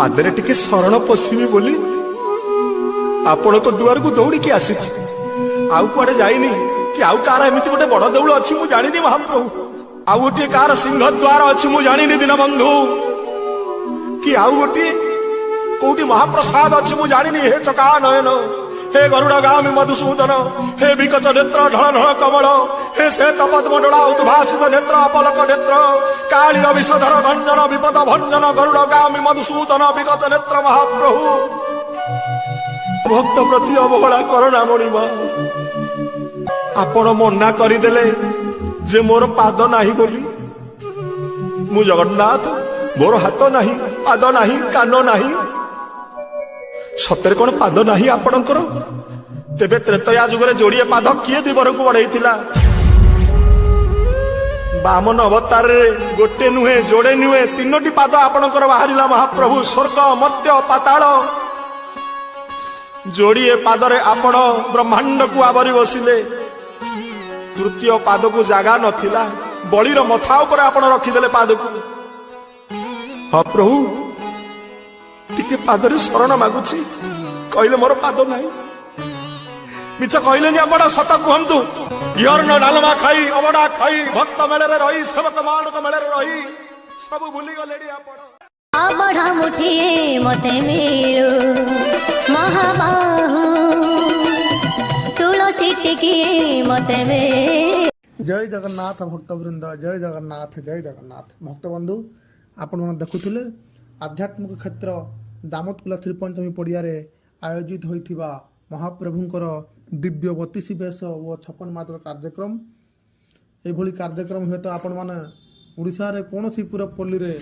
पादरे टिके शरण पशिबी बोली आपण दुआर को दौड़ी आसी आउ कुआडे जाइनी कि आउ कार एमती गोटे बड़ देउल अच्छी मु जानी महाप्रभु आउ गोटे कार सिंह द्वार अच्छी मु जानी दीन बंधु कि आउ गोटे कोटी महाप्रसाद अच्छी मु जानी हे चका नयन हे गरुड़गामी मधुसूदन हे विकच नेत्र ढल ढल कमल हे श्वेत पद्मडोला उद्भासित नेत्र अपलक नेत्र काली विषधर गंजन विपद भंजन गरुड़गामी मधुसूदन विकच नेत्र महाप्रभु भक्त प्रति अवहेला करना मणिमा आपण मना करदेले जे मोर पाद नाही बोली मु जगन्नाथ मोर हाथ नाही पाद नाही कान नाही सତରେ कौन पाद नाही आपणकर तेबे त्रेतया जुगरे जोड़िए पाद किए दिवर को बढ़ेइथिला बामन अवतार रे गोटे नुहे जोड़े नुहे तीनोटी पाद आपणकर बाहरिला महाप्रभु स्वर्ग मध्य पाताल जोड़िए पादरे आपण ब्रह्मांड को आवरी बसिले तृतीय पाद को जागा नथिला बलिर मथा ऊपर आपण रखिदेले पाद को हाँ प्रभु टिके पादरे शरण मागुची कहले मोर पाद नाही मिछ कहले आपण सत कहंतु घिअर्न डालमा खाई अबडा खाई भक्त मेले रही सेवक मानक मेले रही सब भूली गलेडी आपण बड़ा मुठिए मते मिलू महाबाहु तुलसी टिकिए मते में। जय जगन्नाथ भक्तवृंद जय जगन्नाथ भक्त बंधु आपण मन देखुथिले आध्यात्मिक क्षेत्र दामोदकुला त्रिपंचमी पड़िया आयोजित होइथिबा महाप्रभुंकर दिव्य 32 बेश और 56 मात्र कार्यक्रम एभली कार्यक्रम हुए तो आपण माने ओडिशा रे कोनोसी पूरा पल्ली रे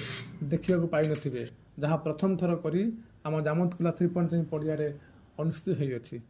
देखिया को पाई नथिबे जहाँ प्रथम थर करी आम दामोदकुला त्रिपंचमी पड़िया अनुष्ठित होई अछि।